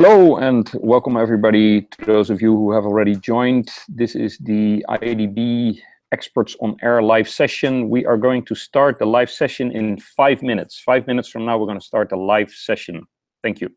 Hello and welcome everybody, to those of you who have already joined. This is the IDB Experts on Air live session. We are going to start the live session in 5 minutes. 5 minutes from now, we're going to start the live session. Thank you.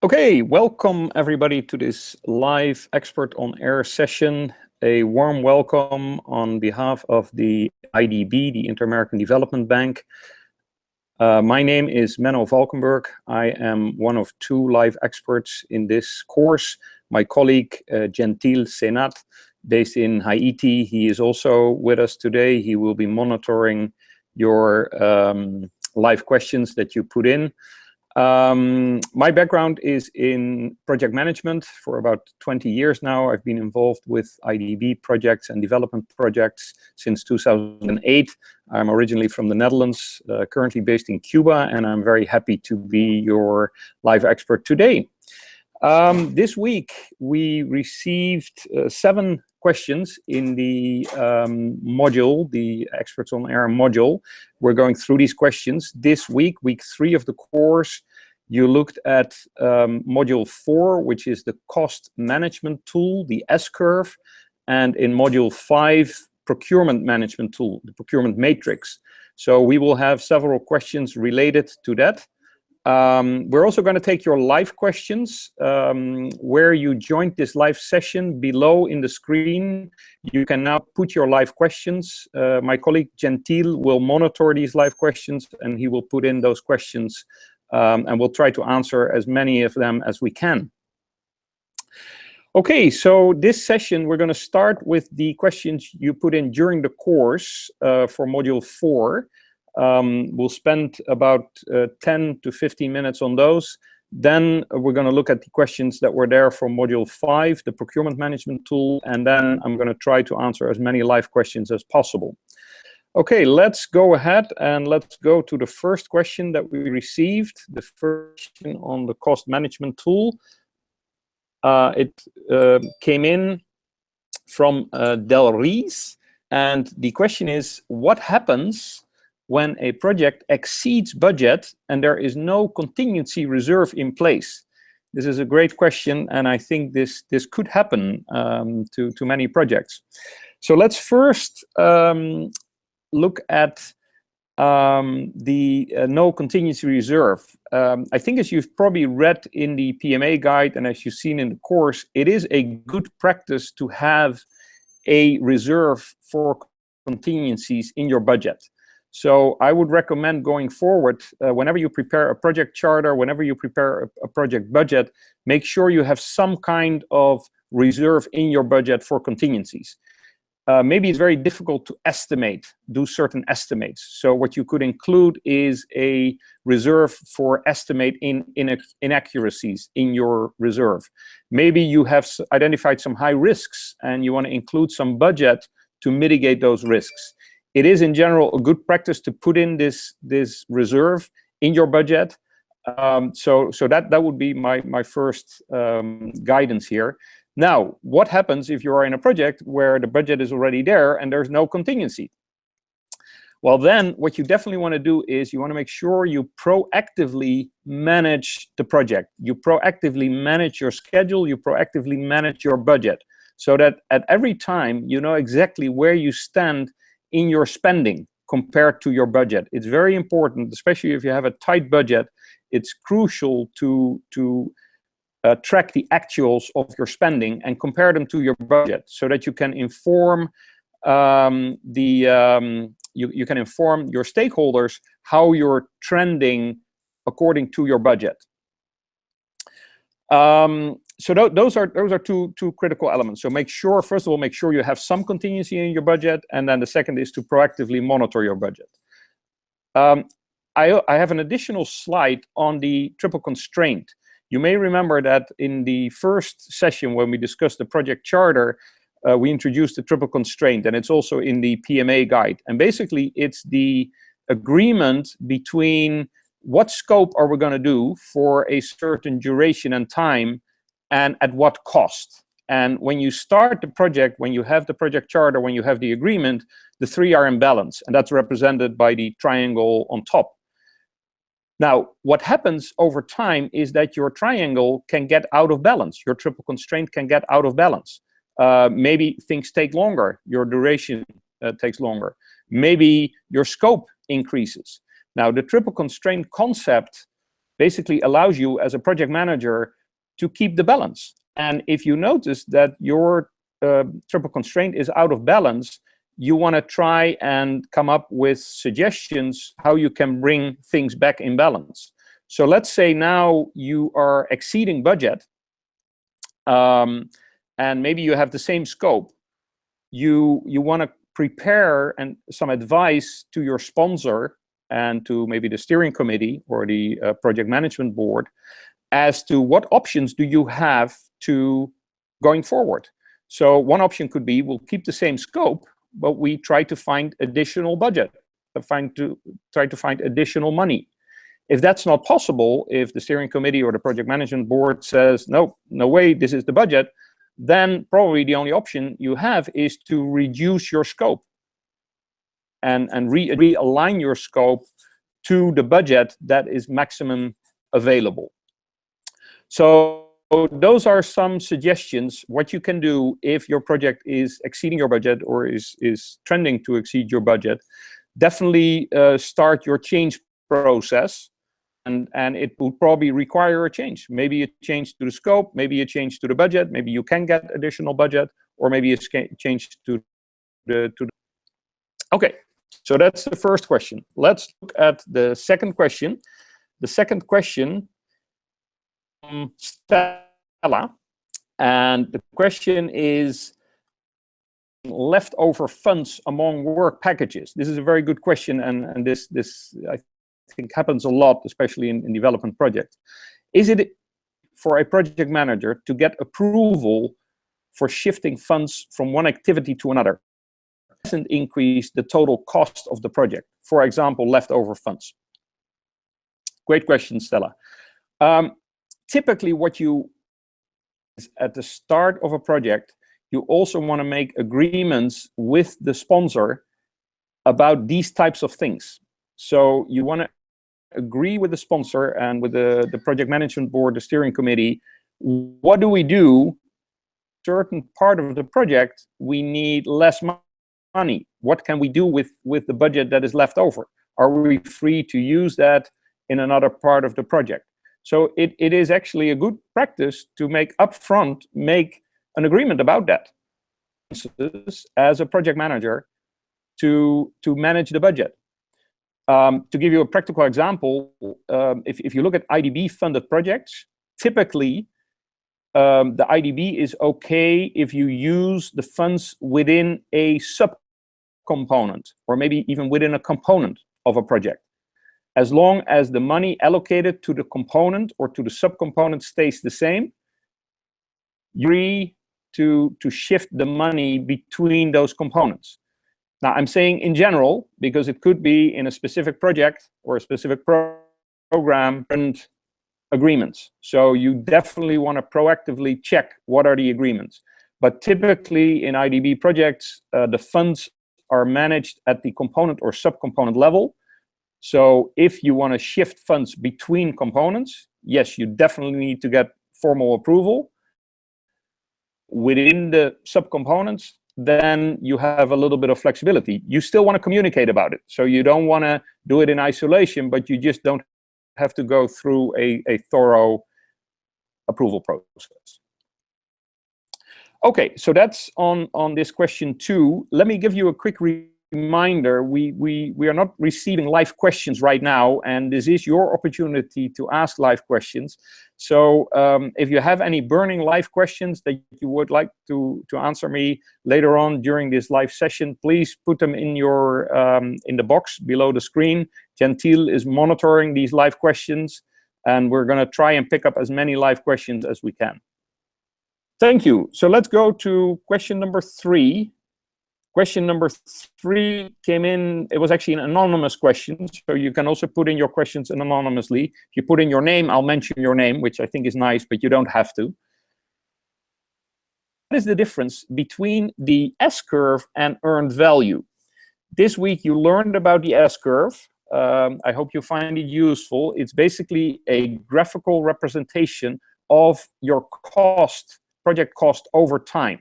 Okay, welcome everybody to this live Expert on Air session. A warm welcome on behalf of the IDB, the Inter-American Development Bank. My name is Menno Valkenburg. I am one of 2 live experts in this course. My colleague, Gentil Senat, based in Haiti, he is also with us today. He will be monitoring your live questions that you put in. My background is in project management for about 20 years now. I've been involved with IDB projects and development projects since 2008. I'm originally from the Netherlands, currently based in Cuba, and I'm very happy to be your live expert today. This week, we received 7 questions in the module, the Experts on Air module. We're going through these questions. This week, week 3 of the course, you looked at module 4, which is the cost management tool, the Scurve, and in module 5, procurement management tool, the Procurement Matrix. So we will have several questions related to that. We're also going to take your live questions. Where you joined this live session, below in the screen, you can now put your live questions. My colleague Gentil will monitor these live questions, and he will put in those questions, and we'll try to answer as many of them as we can. Okay, so this session, we're going to start with the questions you put in during the course for module 4. We'll spend about 10 to 15 minutes on those. Then we're going to look at the questions that were there from module 5, the procurement management tool, and then I'm going to try to answer as many live questions as possible. Okay, let's go ahead and let's go to the first question that we received, the first question on the cost management tool. It came in from Del Rees, and the question is, what happens when a project exceeds budget and there is no contingency reserve in place? This is a great question, and I think this could happen to many projects. So let's first look at the no contingency reserve. I think, as you've probably read in the PMA guide and as you've seen in the course, it is a good practice to have a reserve for contingencies in your budget. So I would recommend going forward, whenever you prepare a project charter, whenever you prepare a project budget, make sure you have some kind of reserve in your budget for contingencies. Maybe it's very difficult to do certain estimates. So what you could include is a reserve for estimate inaccuracies in your reserve. Maybe you have identified some high risks and you want to include some budget to mitigate those risks. It is, in general, a good practice to put in this reserve in your budget. So that would be my first guidance here. Now, what happens if you are in a project where the budget is already there and there's no contingency? Well, then what you definitely want to do is you want to make sure you proactively manage the project. You proactively manage your schedule. You proactively manage your budget, so that at every time you know exactly where you stand in your spending compared to your budget. It's very important, especially if you have a tight budget. It's crucial to track the actuals of your spending and compare them to your budget, so that you can inform you can inform your stakeholders how you're trending according to your budget. So those are two critical elements. So first of all, make sure you have some contingency in your budget, and then the second is to proactively monitor your budget. I have an additional slide on the triple constraint. You may remember that in the first session when we discussed the project charter, we introduced the triple constraint, and it's also in the PMA guide. And basically, it's the agreement between what scope are we going to do for a certain duration and time, and at what cost. And when you start the project, when you have the project charter, when you have the agreement, the 3 are in balance, and that's represented by the triangle on top. Now, what happens over time is that your triangle can get out of balance. Your triple constraint can get out of balance. Maybe things take longer. Your duration takes longer. Maybe your scope increases. Now, the triple constraint concept basically allows you as a project manager to keep the balance. And if you notice that your triple constraint is out of balance, you want to try and come up with suggestions how you can bring things back in balance. So let's say now you are exceeding budget, and maybe you have the same scope. You want to prepare some advice to your sponsor and to maybe the steering committee or the project management board as to what options do you have to going forward. So one option could be, we'll keep the same scope, but we try to find additional budget, try to find additional money. If that's not possible, if the steering committee or the project management board says, no way, this is the budget, then probably the only option you have is to reduce your scope and realign your scope to the budget that is maximum available. So those are some suggestions what you can do if your project is exceeding your budget or is trending to exceed your budget. Definitely start your change process, and it will probably require a change. Maybe a change to the scope, maybe a change to the budget, maybe you can get additional budget, or maybe a change to the. Okay, so that's the first question. Let's look at the second question. The second question, Stella, and the question is leftover funds among work packages. This is a very good question, and this I think happens a lot, especially in development projects. Is it for a project manager to get approval for shifting funds from one activity to another? Doesn't increase the total cost of the project. For example, leftover funds. Great question, Stella. Typically, what you is at the start of a project, you also want to make agreements with the sponsor about these types of things. So you want to agree with the sponsor and with the project management board, the steering committee. What do we do? Certain part of the project, we need less money. What can we do with the budget that is left over? Are we free to use that in another part of the project? So it is actually a good practice to make upfront, make an agreement about that as a project manager to manage the budget. To give you a practical example, if you look at IDB funded projects, typically the IDB is okay if you use the funds within a sub-component or maybe even within a component of a project. As long as the money allocated to the component or to the sub-component stays the same, you agree to shift the money between those components. Now, I'm saying in general, because it could be in a specific project or a specific program and agreements. So you definitely want to proactively check what are the agreements. But typically in IDB projects, the funds are managed at the component or sub-component level. So if you want to shift funds between components, yes, you definitely need to get formal approval. Within the subcomponents, then you have a little bit of flexibility. You still want to communicate about it. So you don't want to do it in isolation, but you just don't have to go through a thorough approval process. Okay, so that's on this question 2. Let me give you a quick reminder. We are not receiving live questions right now, and this is your opportunity to ask live questions. So if you have any burning live questions that you would like to answer me later on during this live session, please put them in your in the box below the screen. Gentile is monitoring these live questions, and we're going to try and pick up as many live questions as we can. Thank you. So let's go to question number 3. Question number 3 came in, it was actually an anonymous question, so you can also put in your questions anonymously. If you put in your name, I'll mention your name, which I think is nice, but you don't have to. What is the difference between the S-curve and earned value? This week you learned about the S-curve. I hope you find it useful. It's basically a graphical representation of your cost, project cost over time.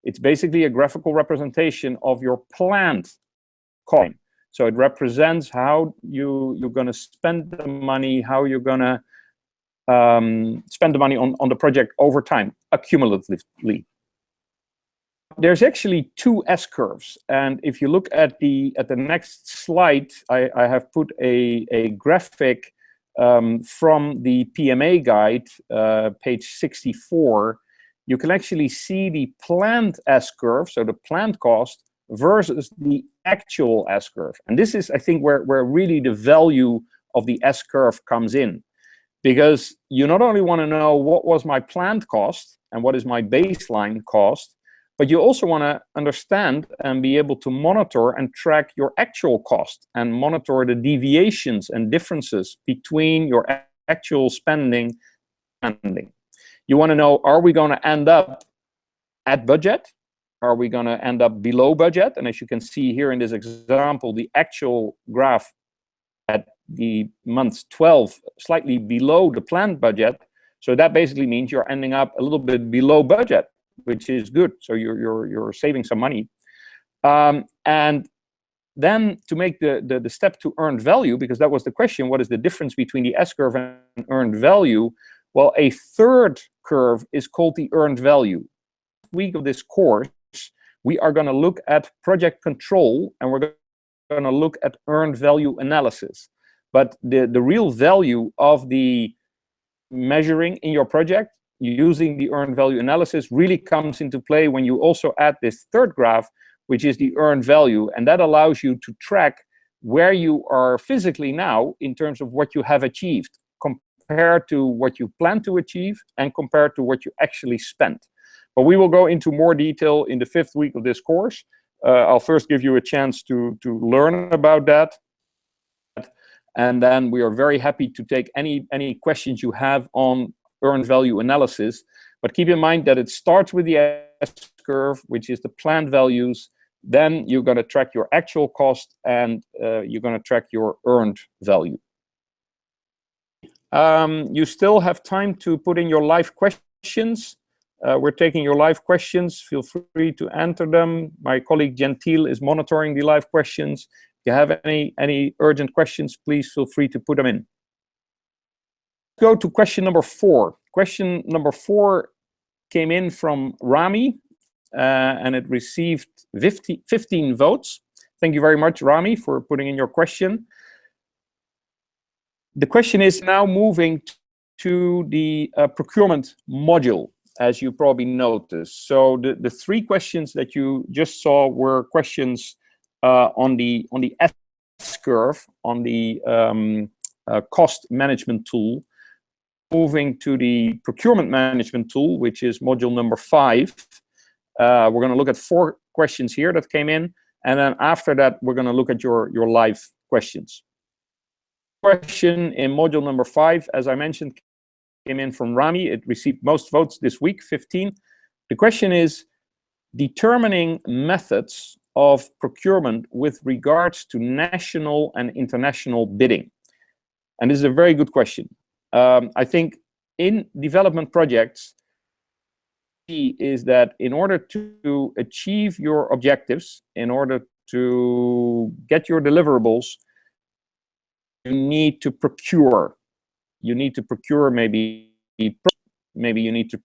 It's basically a graphical representation of your planned cost. So it represents how you're going to spend the money, how you're going to spend the money on the project over time, accumulatively. There's actually 2 S-curves, and if you look at the next slide, I have put a graphic from the PMA guide, page 64. You can actually see the planned S-curve, so the planned cost, versus the actual S-curve. And this is, I think, where really the value of the S-curve comes in. Because you not only want to know what was my planned cost and what is my baseline cost, but you also want to understand and be able to monitor and track your actual cost and monitor the deviations and differences between your actual spending and spending. You want to know, are we going to end up at budget? Are we going to end up below budget? And as you can see here in this example, the actual graph at the month 12, slightly below the planned budget. So that basically means you're ending up a little bit below budget, which is good. So you're saving some money. And then to make the step to earned value, because that was the question, what is the difference between the S-curve and earned value? Well, a third curve is called the earned value. Week of this course, we are going to look at project control, and we're going to look at earned value analysis. But the real value of the measuring in your project using the earned value analysis really comes into play when you also add this third graph, which is the earned value. And that allows you to track where you are physically now in terms of what you have achieved compared to what you plan to achieve and compared to what you actually spent. But we will go into more detail in the 5th week of this course. I'll first give you a chance to learn about that. And then we are very happy to take any questions you have on earned value analysis. But keep in mind that it starts with the S-curve, which is the planned values. Then you're going to track your actual cost, and you're going to track your earned value. You still have time to put in your live questions. We're taking your live questions. Feel free to enter them. My colleague Gentile is monitoring the live questions. If you have any urgent questions, please feel free to put them in. Go to question number 4. Question number 4 came in from Rami, and it received 15 votes. Thank you very much, Rami, for putting in your question. The question is now moving to the procurement module, as you probably noticed. So the 3 questions that you just saw were questions on the S-curve, on the cost management tool. Moving to the procurement management tool, which is module number 5. We're going to look at 4 questions here that came in, and then after that we're going to look at your live questions. Question in module number 5, as I mentioned, came in from Rami. It received most votes this week, 15. The question is determining methods of procurement with regards to national and international bidding. And this is a very good question. I think in development projects, is that in order to achieve your objectives, in order to get your deliverables, you need to procure. You need to procure maybe you need to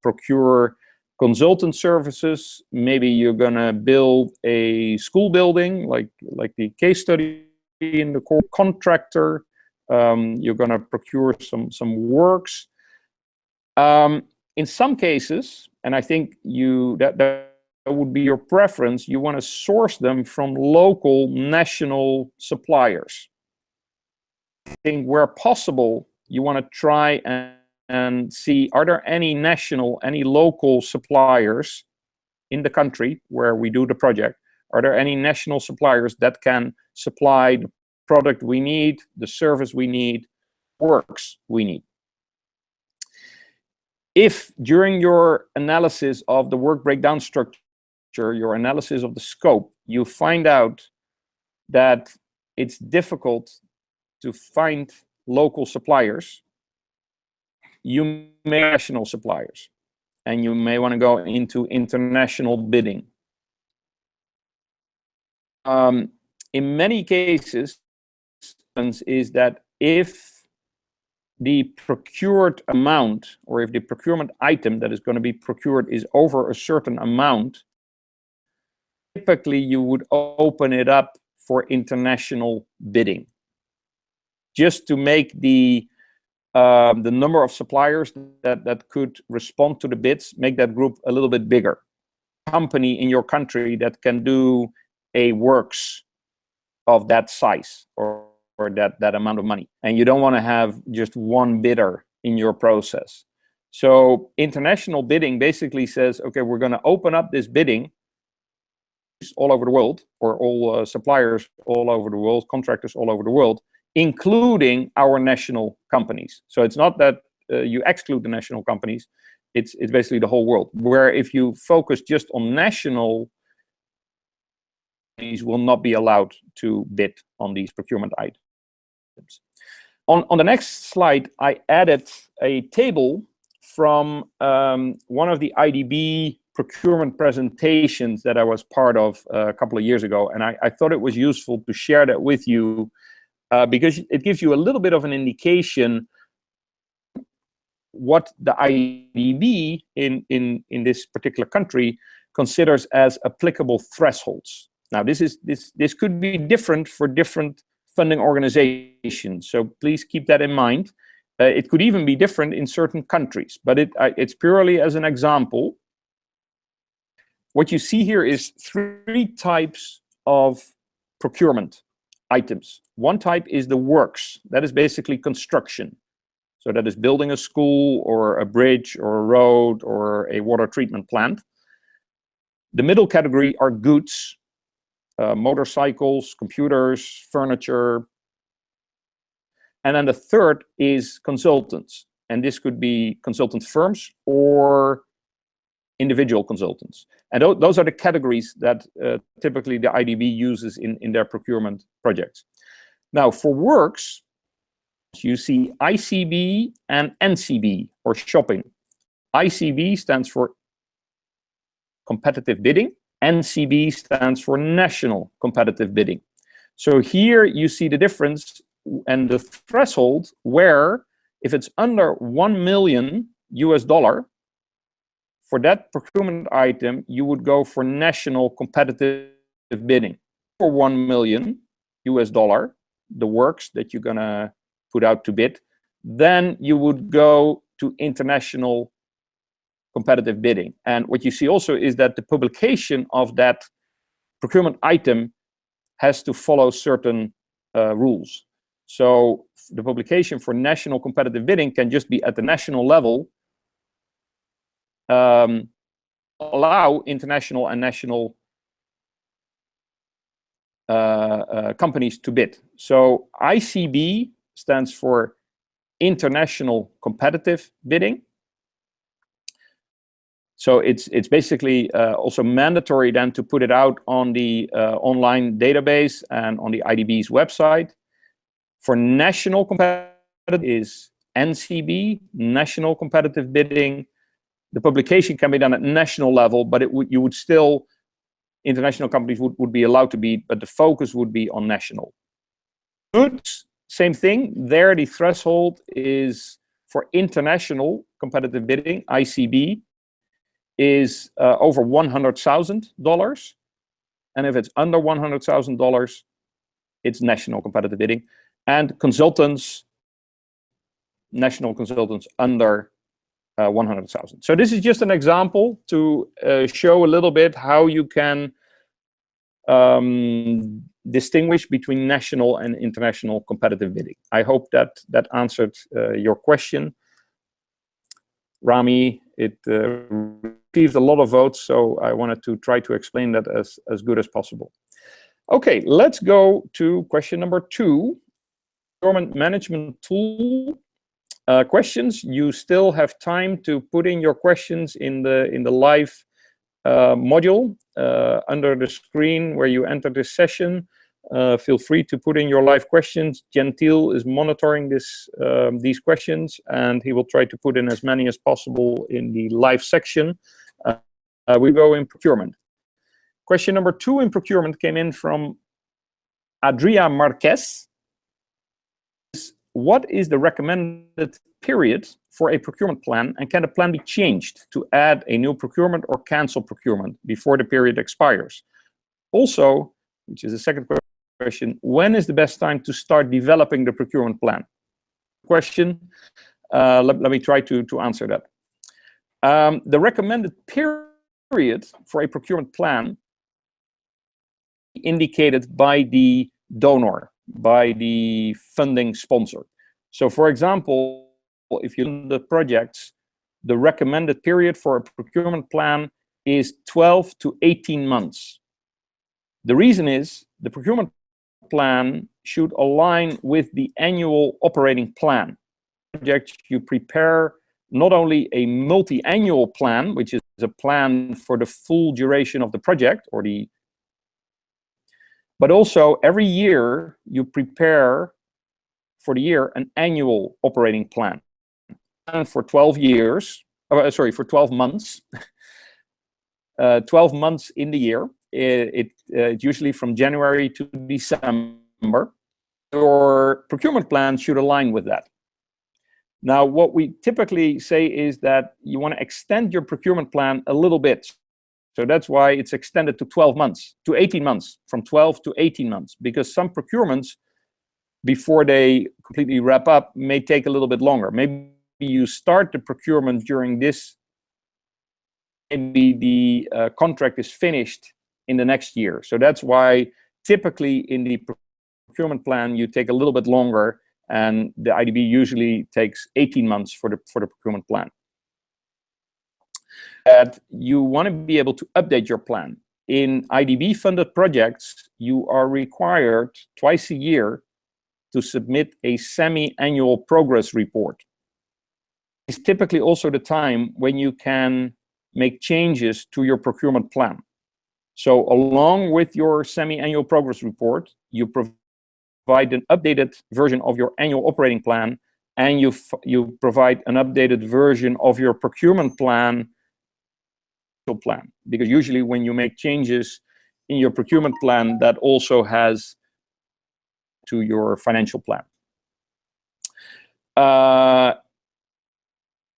procure consultant services. Maybe you're gonna build a school building, like the case study in the core contractor. You're gonna procure some works. In some cases, and I think that would be your preference, you want to source them from local, national suppliers. I think where possible, you want to try and see, are there any national, any local suppliers in the country where we do the project? Are there any national suppliers that can supply the product we need, the service we need, works we need? If during your analysis of the work breakdown structure, your analysis of the scope, you find out that it's difficult to find local suppliers, you may national suppliers, and you may want to go into international bidding. In many cases, is that if the procured amount, or if the procurement item that is going to be procured is over a certain amount, typically you would open it up for international bidding, just to make the number of suppliers that could respond to the bids, make that group a little bit bigger. Company in your country that can do a works of that size or that amount of money. And you don't want to have just one bidder in your process. So international bidding basically says, okay, we're going to open up this bidding all over the world, or all suppliers all over the world, contractors all over the world, including our national companies. So it's not that you exclude the national companies, it's basically the whole world. Where if you focus just on national, companies will not be allowed to bid on these procurement items. On the next slide, I added a table from one of the IDB procurement presentations that I was part of a couple of years ago, and I thought it was useful to share that with you because it gives you a little bit of an indication what the IDB in this particular country considers as applicable thresholds. Now, this could be different for different funding organizations, so please keep that in mind. It could even be different in certain countries, but it's purely as an example. What you see here is 3 types of procurement items. One type is the works. That is basically construction. So that is building a school or a bridge or a road or a water treatment plant. The middle category are goods, motorcycles, computers, furniture. And then the third is consultants. And this could be consultant firms or individual consultants. And those are the categories that typically the IDB uses in their procurement projects. Now, for works, you see ICB and NCB, or shopping. ICB stands for competitive bidding. NCB stands for national competitive bidding. So here you see the difference and the threshold where if it's under $1 million US, for that procurement item, you would go for national competitive bidding. For $1 million US, the works that you're gonna put out to bid, then you would go to international competitive bidding. And what you see also is that the publication of that procurement item has to follow certain rules. So the publication for national competitive bidding can just be at the national level, allow international and national companies to bid. So ICB stands for international competitive bidding. So it's basically also mandatory then to put it out on the online database and on the IDB's website. For national competitive is NCB, national competitive bidding. The publication can be done at national level, but you would still, international companies would be allowed to bid, but the focus would be on national. Goods, same thing. There the threshold is for international competitive bidding, ICB, is over $100,000. And if it's under $100,000, it's national competitive bidding. And consultants, national consultants under 100,000. So this is just an example to show a little bit how you can distinguish between national and international competitive bidding. I hope that answered your question. Rami, it received a lot of votes, so I wanted to try to explain that as good as possible. Okay, let's go to question number 2. Procurement management tool. Questions. You still have time to put in your questions in the live module under the screen where you enter this session. Feel free to put in your live questions. Gentile is monitoring these questions, and he will try to put in as many as possible in the live section. We go in procurement. Question number 2 in procurement came in from Adria Marquez. What is the recommended period for a procurement plan, and can the plan be changed to add a new procurement or cancel procurement before the period expires? Also, which is the second question, when is the best time to start developing the procurement plan? Question, let me try to answer that. The recommended period for a procurement plan indicated by the donor, by the funding sponsor. So for example, if you look at the projects, the recommended period for a procurement plan is 12 to 18 months. The reason is the procurement plan should align with the annual operating plan. Project, you prepare not only a multi-annual plan, which is a plan for the full duration of the project, but also every year you prepare for the year an annual operating plan. And for 12 years, for 12 months, 12 months in the year, it's usually from January to December. Your procurement plan should align with that. Now, what we typically say is that you want to extend your procurement plan a little bit. So that's why it's extended to 12 months, to 18 months, from 12 to 18 months, because some procurements, before they completely wrap up, may take a little bit longer. Maybe you start the procurement during this, maybe the contract is finished in the next year. So that's why typically in the procurement plan, you take a little bit longer, and the IDB usually takes 18 months for the procurement plan. That you want to be able to update your plan. In IDB-funded projects, you are required twice a year to submit a semi-annual progress report. It's typically also the time when you can make changes to your procurement plan. So along with your semi-annual progress report, you provide an updated version of your annual operating plan, and you provide an updated version of your procurement plan, because usually when you make changes in your procurement plan, that also has to your financial plan.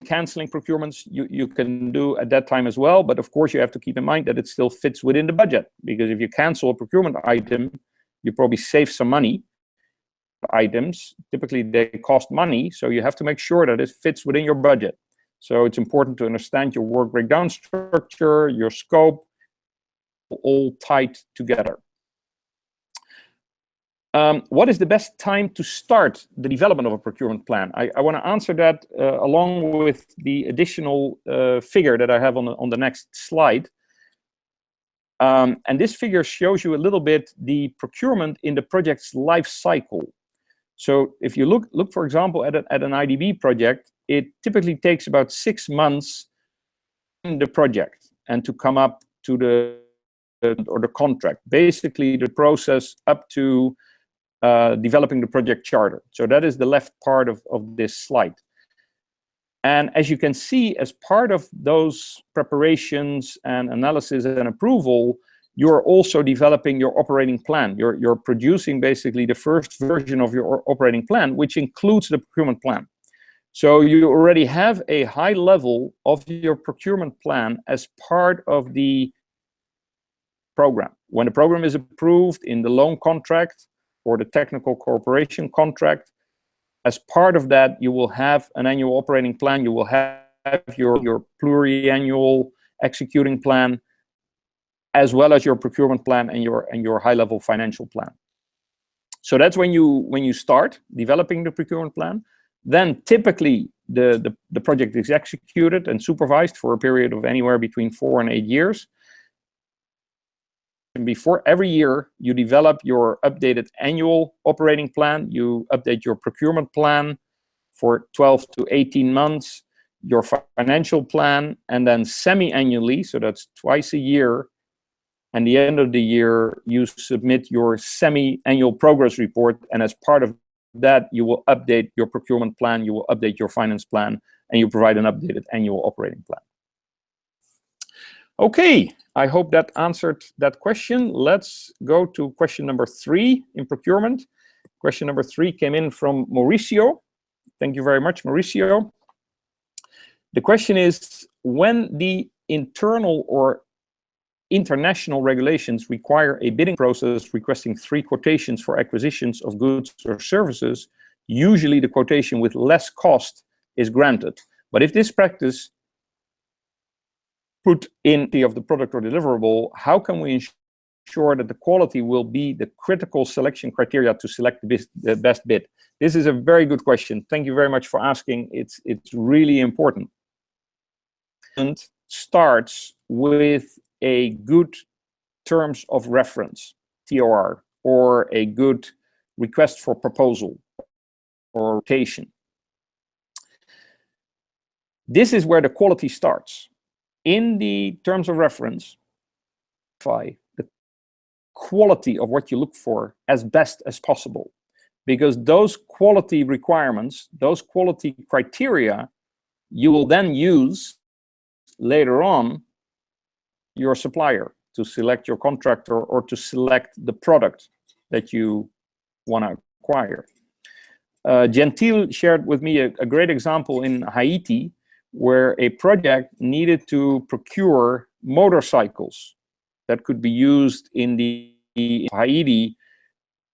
Canceling procurements you can do at that time as well, but of course you have to keep in mind that it still fits within the budget, because if you cancel a procurement item, you probably save some money. Items typically they cost money, so you have to make sure that it fits within your budget. So it's important to understand your work breakdown structure, your scope, all tied together. What is the best time to start the development of a procurement plan? I want to answer that along with the additional figure that I have on the next slide. And this figure shows you a little bit the procurement in the project's life cycle. So if you look for example, at an IDB project, it typically takes about 6 months in the project and to come up to the contract. Basically, the process up to developing the project charter. So that is the left part of this slide. And as you can see, as part of those preparations and analysis and approval, you're also developing your operating plan. You're producing basically the first version of your operating plan, which includes the procurement plan. So you already have a high level of your procurement plan as part of the program. When the program is approved in the loan contract or the technical cooperation contract, as part of that, you will have an annual operating plan. You will have your pluriannual executing plan, as well as your procurement plan and your high-level financial plan. So that's when you start developing the procurement plan. Then typically the project is executed and supervised for a period of anywhere between 4 and 8 years. And before every year, you develop your updated annual operating plan. You update your procurement plan for 12 to 18 months, your financial plan, and then semi-annually, so that's twice a year. And the end of the year, you submit your semi-annual progress report, and as part of that, you will update your procurement plan, you will update your finance plan, and you provide an updated annual operating plan. Okay, I hope that answered that question. Let's go to question number 3 in procurement. Question number 3 came in from Mauricio. Thank you very much, Mauricio. The question is, when the internal or international regulations require a bidding process requesting 3 quotations for acquisitions of goods or services, usually the quotation with less cost is granted. But if this practice put in the of the product or deliverable, how can we sure that the quality will be the critical selection criteria to select the best bid? This is a very good question. Thank you very much for asking. It's really important. And starts with a good terms of reference, TOR, or a good request for proposal or rotation. This is where the quality starts. In the terms of reference, the quality of what you look for as best as possible, because those quality requirements, those quality criteria, you will then use later on your supplier to select your contractor or to select the product that you want to acquire. Gentile shared with me a great example in Haiti, where a project needed to procure motorcycles that could be used in the Haiti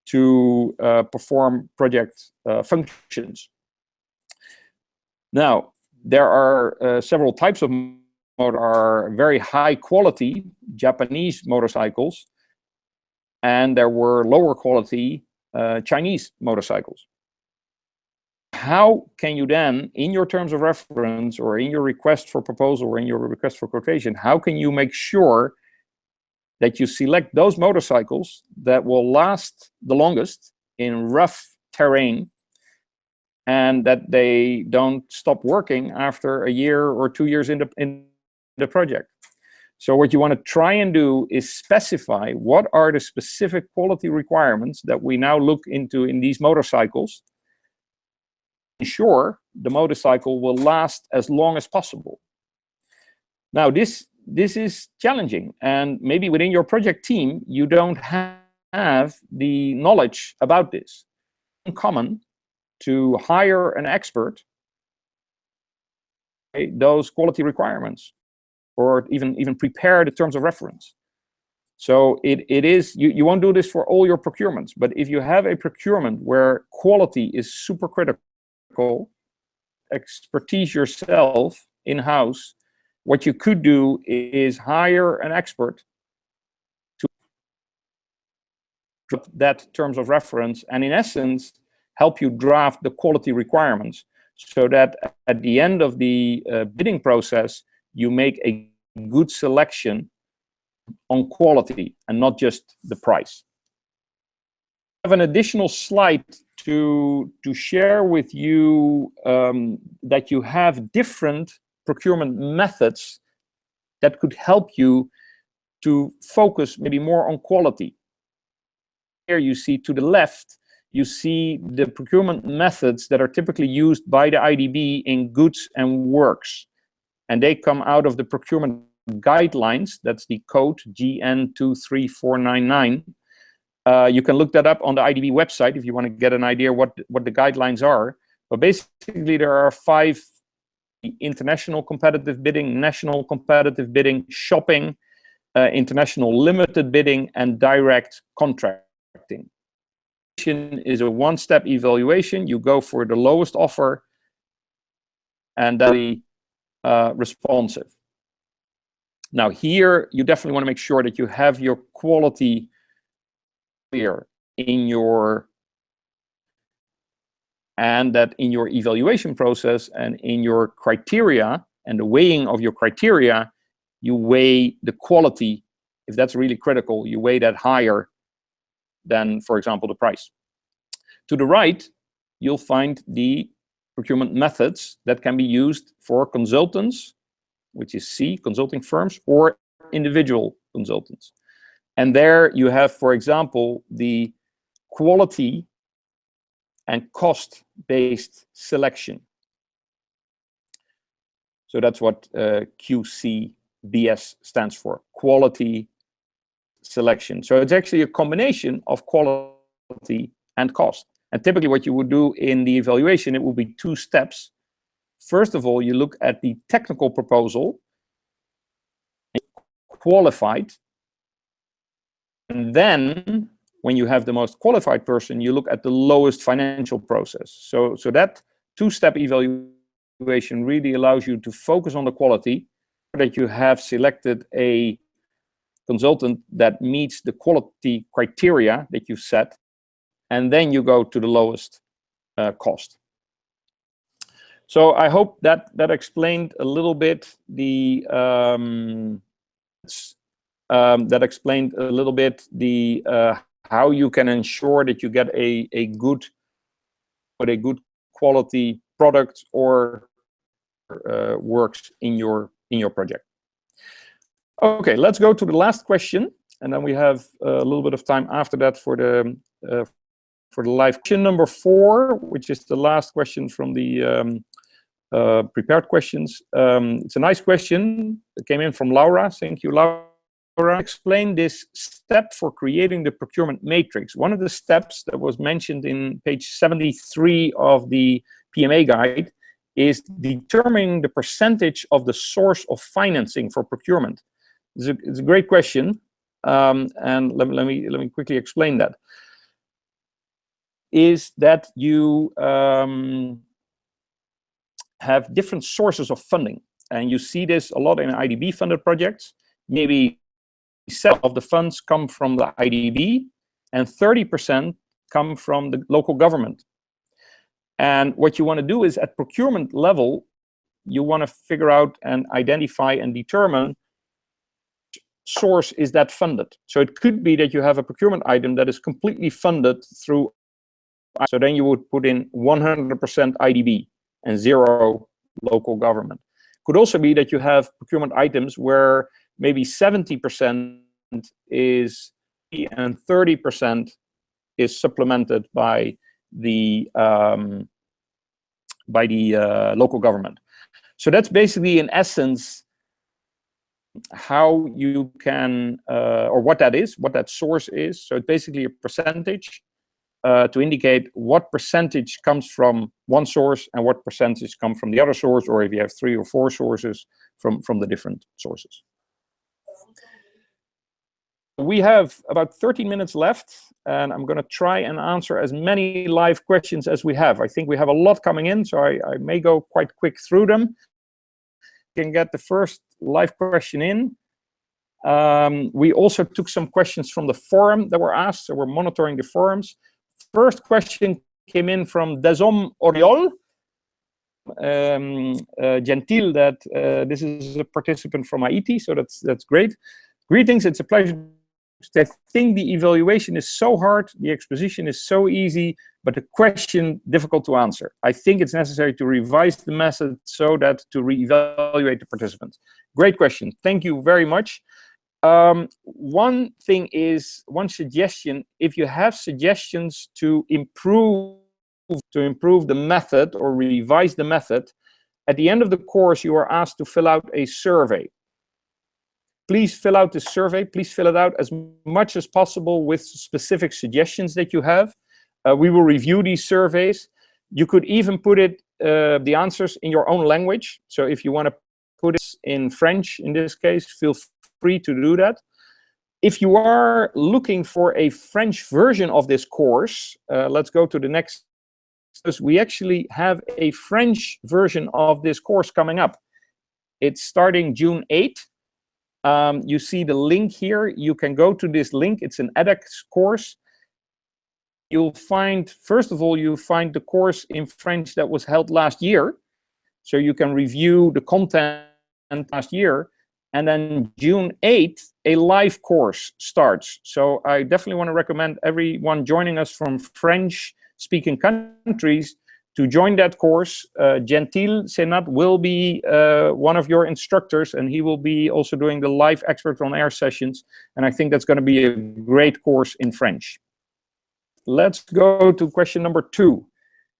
to perform project functions. Now, there are several types of are very high quality Japanese motorcycles, and there were lower quality Chinese motorcycles. How can you then, in your terms of reference or in your request for proposal or in your request for quotation, how can you make sure that you select those motorcycles that will last the longest in rough terrain, and that they don't stop working after a year or 2 years in the project? So what you want to try and do is specify what are the specific quality requirements that we now look into in these motorcycles. Ensure the motorcycle will last as long as possible. Now, this is challenging, and maybe within your project team you don't have the knowledge about this. It's uncommon to hire an expert those quality requirements, or even prepare the terms of reference. So it is, you won't do this for all your procurements, but if you have a procurement where quality is super critical, expertise yourself in-house, what you could do is hire an expert to put that terms of reference and in essence help you draft the quality requirements, so that at the end of the bidding process you make a good selection on quality and not just the price. I have an additional slide to share with you that you have different procurement methods that could help you to focus maybe more on quality. Here you see to the left, you see the procurement methods that are typically used by the IDB in goods and works. And they come out of the procurement guidelines. That's the code GN23499. You can look that up on the IDB website if you want to get an idea what the guidelines are. But basically there are 5: international competitive bidding, national competitive bidding, shopping, international limited bidding, and direct contracting. Is a one-step evaluation. You go for the lowest offer, and that is responsive. Now here you definitely want to make sure that you have your quality clear in your, and that in your evaluation process and in your criteria and the weighing of your criteria, you weigh the quality. If that's really critical, you weigh that higher than, for example, the price. To the right, you'll find the procurement methods that can be used for consultants, which is C, consulting firms, or individual consultants. And there you have, for example, the quality and cost-based selection. So that's what QCBS stands for, quality selection. So it's actually a combination of quality and cost. And typically what you would do in the evaluation, it will be 2 steps. First of all, you look at the technical proposal, qualified, and then when you have the most qualified person, you look at the lowest financial process. So that 2-step evaluation really allows you to focus on the quality, so that you have selected a consultant that meets the quality criteria that you set, and then you go to the lowest cost. So I hope that explained a little bit the how you can ensure that you get a good quality product or works in your project. Okay, let's go to the last question, and then we have a little bit of time after that for the live question number 4, which is the last question from the prepared questions. It's a nice question. It came in from Laura. Thank you, Laura. Explain this step for creating the procurement matrix. One of the steps that was mentioned in page 73 of the PMA guide is determining the percentage of the source of financing for procurement. It's a great question, and let me quickly explain that. Is that you have different sources of funding, and you see this a lot in IDB funded projects. Maybe 7% of the funds come from the IDB and 30% come from the local government. And what you want to do is at procurement level, you want to figure out and identify and determine which source is that funded. So it could be that you have a procurement item that is completely funded through, so then you would put in 100% IDB and 0 local government. Could also be that you have procurement items where maybe 70% is and 30% is supplemented by the local government. So that's basically, in essence, how you can, or what that is, what that source is. So it's basically a percentage to indicate what percentage comes from one source and what percentage comes from the other source, or if you have 3 or 4 sources from the different sources. We have about 13 minutes left, and I'm going to try and answer as many live questions as we have. I think we have a lot coming in, so I may go quite quick through them. You can get the first live question in. We also took some questions from the forum that were asked, so we're monitoring the forums. First question came in from Desom Oriol. Gentil that this is a participant from Haiti, so that's great. Greetings, it's a pleasure. I think the evaluation is so hard, the exposition is so easy, but the question difficult to answer. I think it's necessary to revise the method so that to re-evaluate the participants. Great question. Thank you very much. One thing is, one suggestion, if you have suggestions to improve the method or revise the method, at the end of the course you are asked to fill out a survey. Please fill out this survey. Please fill it out as much as possible with specific suggestions that you have. We will review these surveys. You could even put it, the answers in your own language. So if you want to put it in French, in this case, feel free to do that. If you are looking for a French version of this course, let's go to the next. We actually have a French version of this course coming up. It's starting June 8th. You see the link here. You can go to this link. It's an edX course. You'll find, first of all, you find the course in French that was held last year. So you can review the content last year. And then June 8th, a live course starts. So I definitely want to recommend everyone joining us from French-speaking countries to join that course. Gentil Senat will be one of your instructors, and he will be also doing the live expert on air sessions. And I think that's going to be a great course in French. Let's go to question number 2.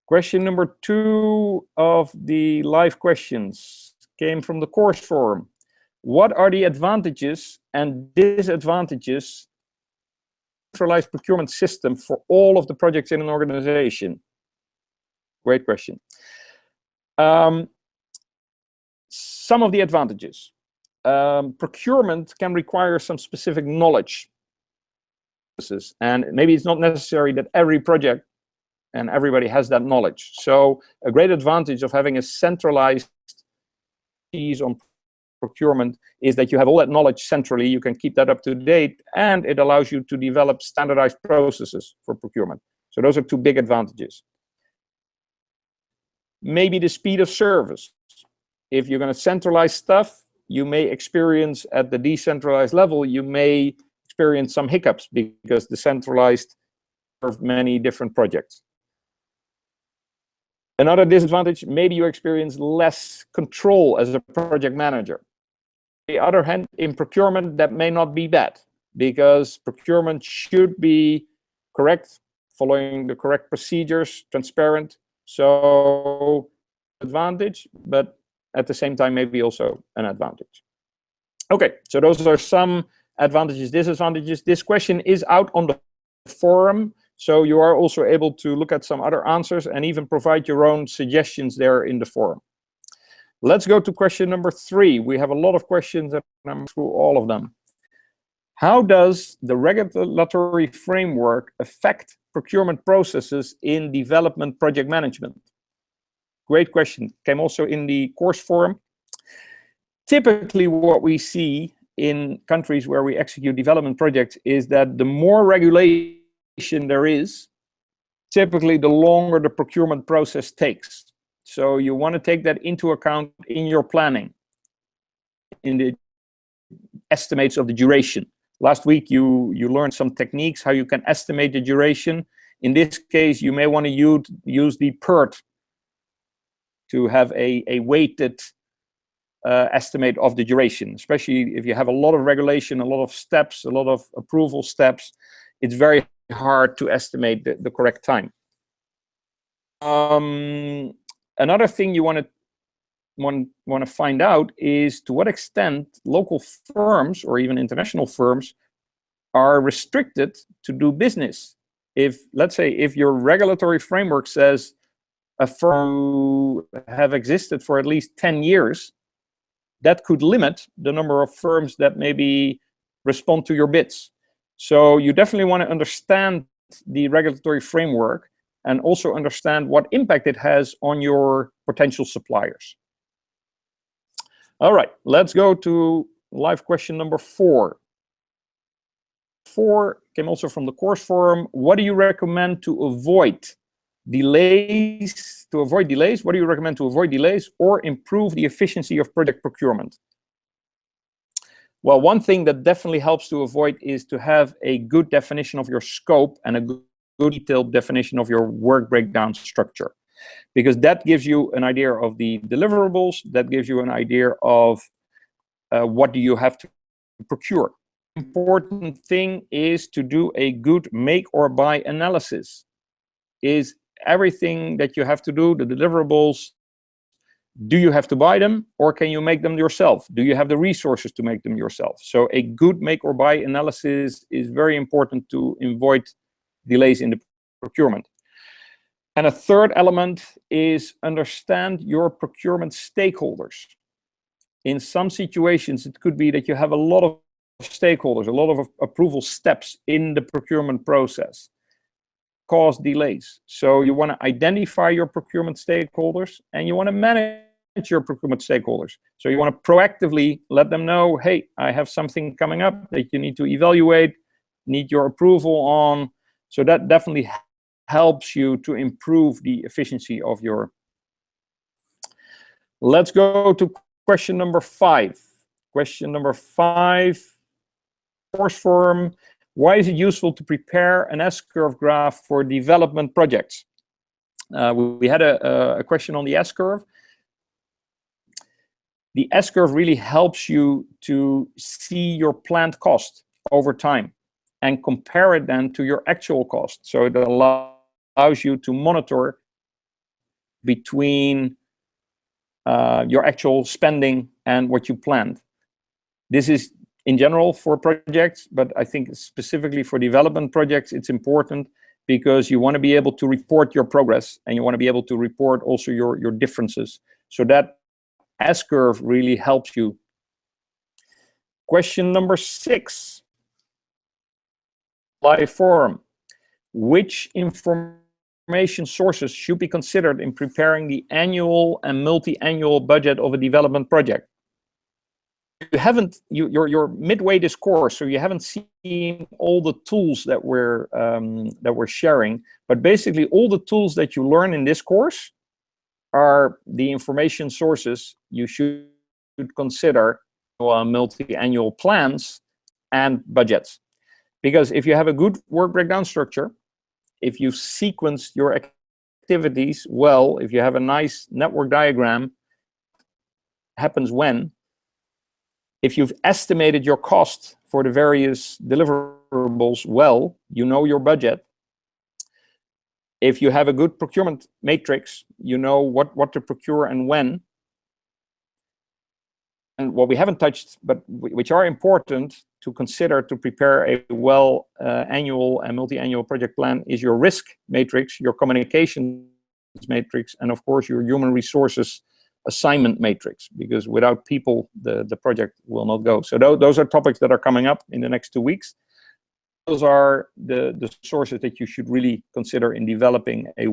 Question number 2 of the live questions came from the course forum. What are the advantages and disadvantages of a centralized procurement system for all of the projects in an organization? Great question. Some of the advantages. Procurement can require some specific knowledge. And maybe it's not necessary that every project and everybody has that knowledge. So a great advantage of having a centralized piece on procurement is that you have all that knowledge centrally, you can keep that up to date, and it allows you to develop standardized processes for procurement. So those are two big advantages. Maybe the speed of service. If you're going to centralize stuff, you may experience at the decentralized level, you may experience some hiccups because the centralized serve many different projects. Another disadvantage, maybe you experience less control as a project manager. On the other hand, in procurement, that may not be bad, because procurement should be correct, following the correct procedures, transparent. So advantage, but at the same time, maybe also an advantage. Okay, so those are some advantages, disadvantages. This question is out on the forum, so you are also able to look at some other answers and even provide your own suggestions there in the forum. Let's go to question number 3. We have a lot of questions and I'm through all of them. How does the regulatory framework affect procurement processes in development project management? Great question. Came also in the course forum. Typically, what we see in countries where we execute development projects is that the more regulation there is, typically the longer the procurement process takes. So you want to take that into account in your planning, in the estimates of the duration. Last week, you learned some techniques, how you can estimate the duration. In this case, you may want to use the PERT to have a weighted estimate of the duration, especially if you have a lot of regulation, a lot of steps, a lot of approval steps. It's very hard to estimate the correct time. Another thing you want to find out is to what extent local firms or even international firms are restricted to do business. If, let's say, if your regulatory framework says a firm have existed for at least 10 years, that could limit the number of firms that maybe respond to your bids. So you definitely want to understand the regulatory framework and also understand what impact it has on your potential suppliers. All right, let's go to live question number 4. 4 came also from the course forum. What do you recommend to avoid delays? What do you recommend to avoid delays or improve the efficiency of project procurement? Well, one thing that definitely helps to avoid is to have a good definition of your scope and a good detailed definition of your work breakdown structure, because that gives you an idea of the deliverables, that gives you an idea of what do you have to procure. Important thing is to do a good make or buy analysis. Is everything that you have to do, the deliverables, do you have to buy them or can you make them yourself? Do you have the resources to make them yourself? So a good make or buy analysis is very important to avoid delays in the procurement. And a third element is understand your procurement stakeholders. In some situations, it could be that you have a lot of stakeholders, a lot of approval steps in the procurement process, cause delays. So you want to identify your procurement stakeholders and you want to manage your procurement stakeholders. So you want to proactively let them know, hey, I have something coming up that you need to evaluate, need your approval on. So that definitely helps you to improve the efficiency of your. Let's go to question number 5. Question number 5, course forum. Why is it useful to prepare an S-curve graph for development projects? We had a question on the S-curve. The S-curve really helps you to see your planned cost over time and compare it then to your actual cost. So it allows you to monitor between your actual spending and what you planned. This is in general for projects, but I think specifically for development projects, it's important because you want to be able to report your progress and you want to be able to report also your differences. So that S-curve really helps you. Question number 6, live forum. Which information sources should be considered in preparing the annual and multi-annual budget of a development project? you're midway this course, so you haven't seen all the tools that we're sharing. But basically, all the tools that you learn in this course are the information sources you should consider multi-annual plans and budgets. Because if you have a good work breakdown structure, if you sequence your activities well, if you have a nice network diagram, happens when, if you've estimated your cost for the various deliverables well, you know your budget. If you have a good procurement matrix, you know what to procure and when. And what we haven't touched, but which are important to consider to prepare a annual and multi-annual project plan, is your risk matrix, your communications matrix, and of course your human resources assignment matrix, because without people, the project will not go. So those are topics that are coming up in the next 2 weeks. Those are the sources that you should really consider in developing a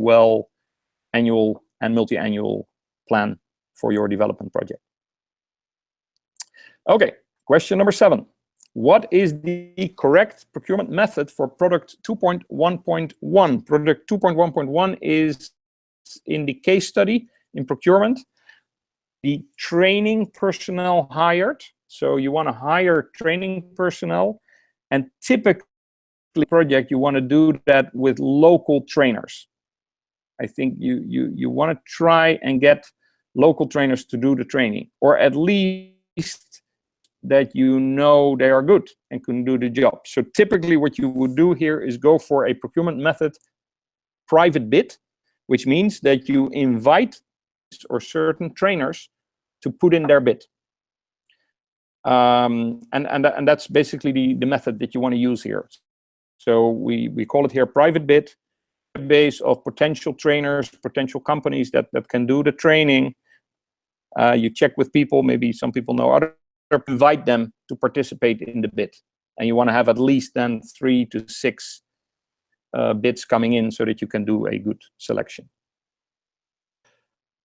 annual and multi-annual plan for your development project. Okay, question number 7. What is the correct procurement method for product 2.1.1? Product 2.1.1 is in the case study in procurement, the training personnel hired. So you want to hire training personnel, and typically project you want to do that with local trainers. I think you want to try and get local trainers to do the training, or at least that you know they are good and can do the job. So typically what you would do here is go for a procurement method private bid, which means that you invite or certain trainers to put in their bid. And that's basically the method that you want to use here. So we call it here private bid, base of potential trainers, potential companies that can do the training. You check with people, maybe some people know other, invite them to participate in the bid. And you want to have at least then 3 to 6 bids coming in so that you can do a good selection.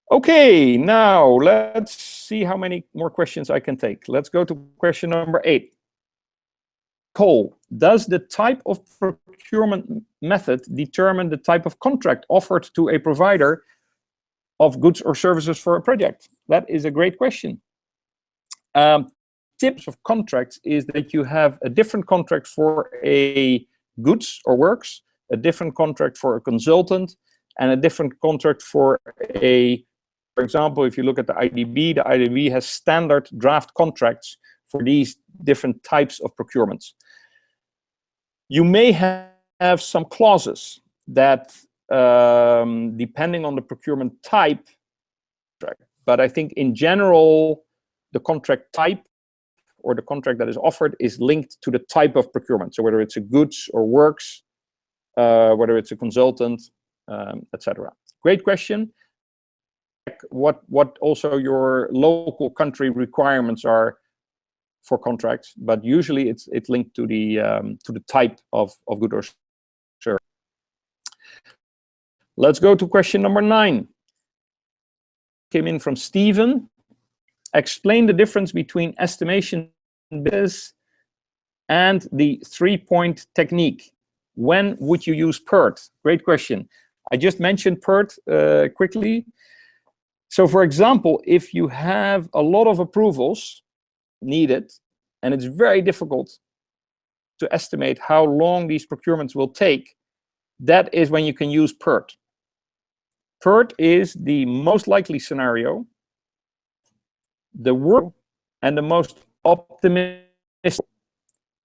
Okay, now let's see how many more questions I can take. Let's go to question number 8. Cole, does the type of procurement method determine the type of contract offered to a provider of goods or services for a project? That is a great question. Tips of contracts is that you have a different contract for a goods or works, a different contract for a consultant, and a different contract for example, if you look at the IDB has standard draft contracts for these different types of procurements. You may have some clauses that, depending on the procurement type, but I think in general, the contract type or the contract that is offered is linked to the type of procurement. So whether it's a goods or works, whether it's a consultant, etc. Great question. What also your local country requirements are for contracts, but usually it's linked to the type of good or service. Let's go to question number 9. Came in from Stephen. Explain the difference between estimation business and the 3-point technique. When would you use PERT? Great question. I just mentioned PERT quickly. So for example, if you have a lot of approvals needed, and it's very difficult to estimate how long these procurements will take, that is when you can use PERT. PERT is the most likely scenario, the worst, and the most optimistic.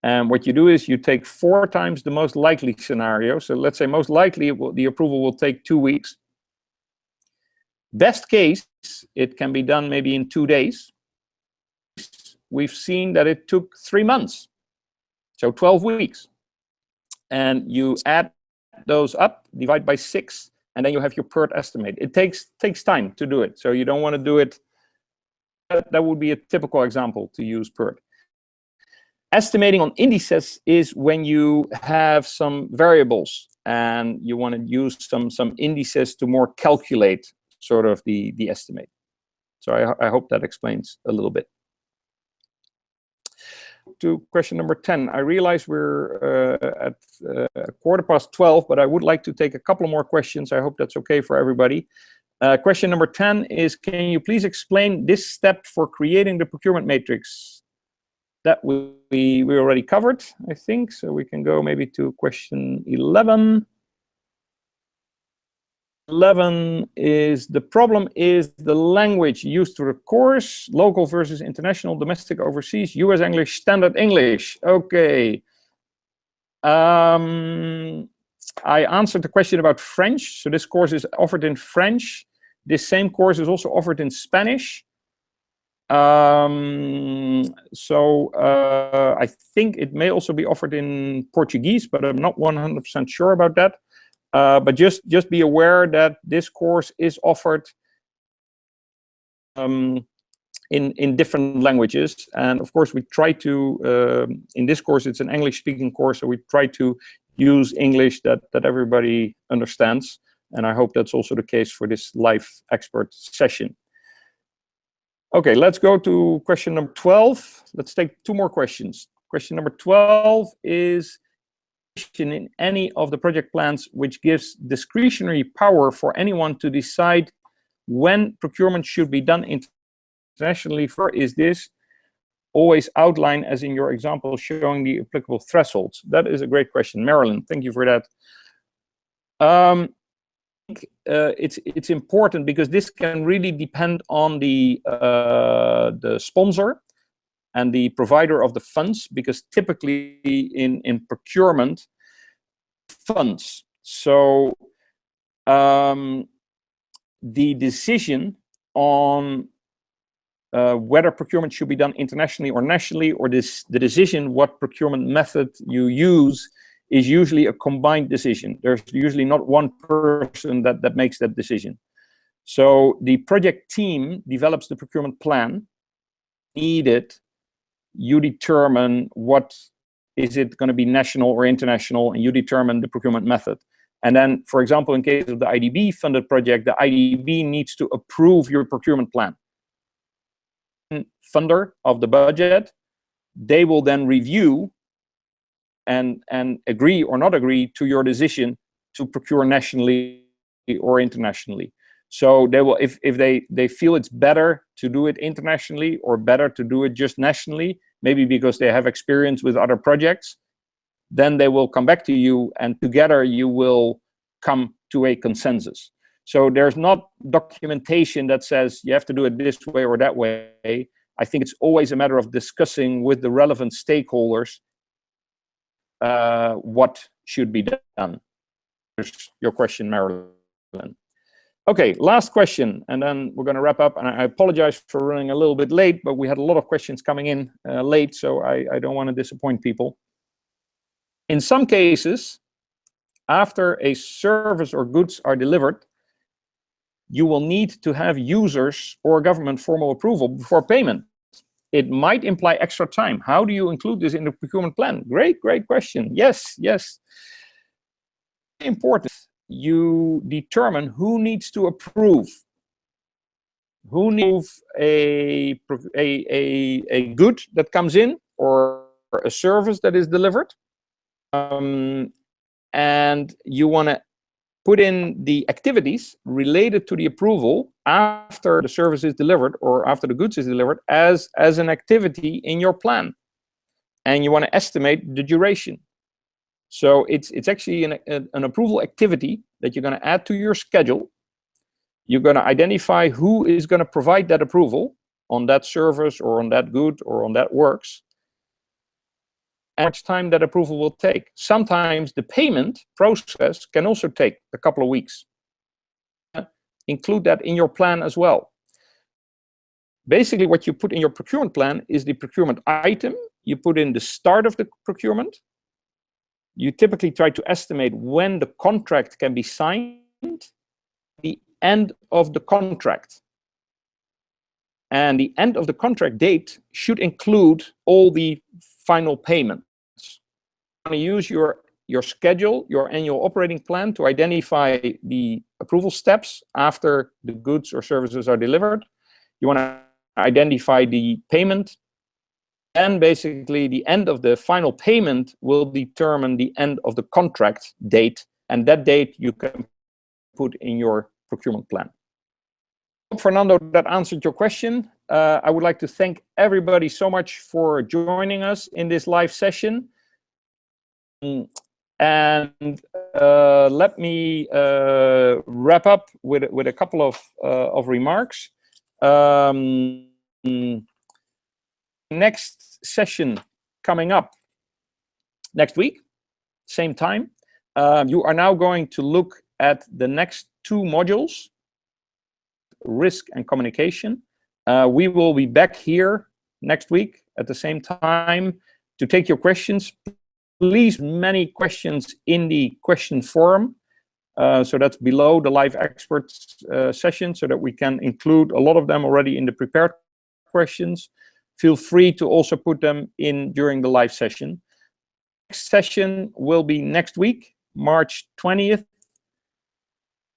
And what you do is you take 4 times the most likely scenario. So let's say most likely the approval will take 2 weeks. Best case, it can be done maybe in 2 days. We've seen that it took 3 months, so 12 weeks. And you add those up, divide by 6, and then you have your PERT estimate. It takes time to do it, so you don't want to do it. That would be a typical example to use PERT. Estimating on indices is when you have some variables and you want to use some indices to more calculate sort of the estimate. So I hope that explains a little bit. to question number 10. I realize we're at 12:15, but I would like to take a couple more questions. I hope that's okay for everybody. Question number 10 is, can you please explain this step for creating the procurement matrix? That we already covered, I think, so we can go maybe to question 11. 11 is, the problem is the language used to the course, local versus international, domestic, overseas, US English, standard English. Okay. I answered the question about French. So this course is offered in French. This same course is also offered in Spanish. I think it may also be offered in Portuguese, but I'm not 100% sure about that. But just be aware that this course is offered in different languages. And of course, we try to, in this course, it's an English-speaking course, so we try to use English that everybody understands. And I hope that's also the case for this live expert session. Okay, let's go to question number 12. Let's take 2 more questions. Question number 12 is, in any of the project plans which gives discretionary power for anyone to decide when procurement should be done internationally, is this always outlined as in your example showing the applicable thresholds? That is a great question. Marilyn, thank you for that. It's important because this can really depend on the sponsor and the provider of the funds, because typically in procurement, funds. So the decision on whether procurement should be done internationally or nationally, or the decision what procurement method you use, is usually a combined decision. There's usually not one person that makes that decision. So the project team develops the procurement plan. Needed, you determine what is it going to be, national or international, and you determine the procurement method. And then, for example, in case of the IDB funded project, the IDB needs to approve your procurement plan. Funder of the budget, they will then review and agree or not agree to your decision to procure nationally or internationally. So they will, if they feel it's better to do it internationally or better to do it just nationally, maybe because they have experience with other projects, then they will come back to you, and together you will come to a consensus. So there's not documentation that says you have to do it this way or that way. I think it's always a matter of discussing with the relevant stakeholders what should be done. There's your question, Marilyn. Okay, last question, and then we're going to wrap up. And I apologize for running a little bit late, but we had a lot of questions coming in late, so I don't want to disappoint people. In some cases, after a service or goods are delivered, you will need to have users or government formal approval before payment. It might imply extra time. How do you include this in the procurement plan? Great question. Yes. Important. You determine who needs to approve. Who needs a good that comes in or a service that is delivered. And you want to put in the activities related to the approval after the service is delivered or after the goods is delivered as an activity in your plan. And you want to estimate the duration. So it's actually an approval activity that you're going to add to your schedule. You're going to identify who is going to provide that approval on that service or on that good or on that works. How much time that approval will take. Sometimes the payment process can also take a couple of weeks. Include that in your plan as well. Basically, what you put in your procurement plan is the procurement item. You put in the start of the procurement. You typically try to estimate when the contract can be signed, the end of the contract. And the end of the contract date should include all the final payments. You want to use your schedule, your annual operating plan, to identify the approval steps after the goods or services are delivered. You want to identify the payment then basically the end of the final payment will determine the end of the contract date, and that date you can put in your procurement plan. Fernando, that answered your question. I would like to thank everybody so much for joining us in this live session. And let me wrap up with a couple of remarks. Next session coming up next week, same time. You are now going to look at the next 2 modules, risk and communication. We will be back here next week at the same time to take your questions. Please, many questions in the question forum. So that's below the live experts session, so that we can include a lot of them already in the prepared questions. Feel free to also put them in during the live session. Next session will be next week, March 20th.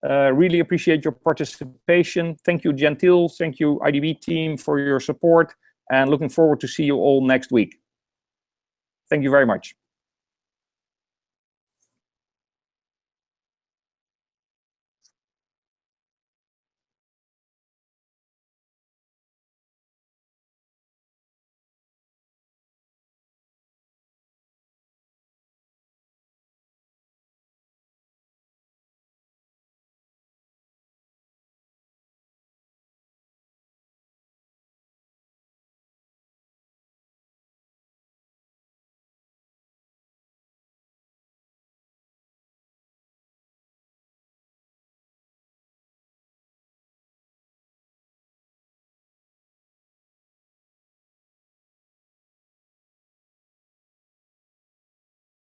Really appreciate your participation. Thank you, Gentile. Thank you, IDB team, for your support, and looking forward to see you all next week. Thank you very much.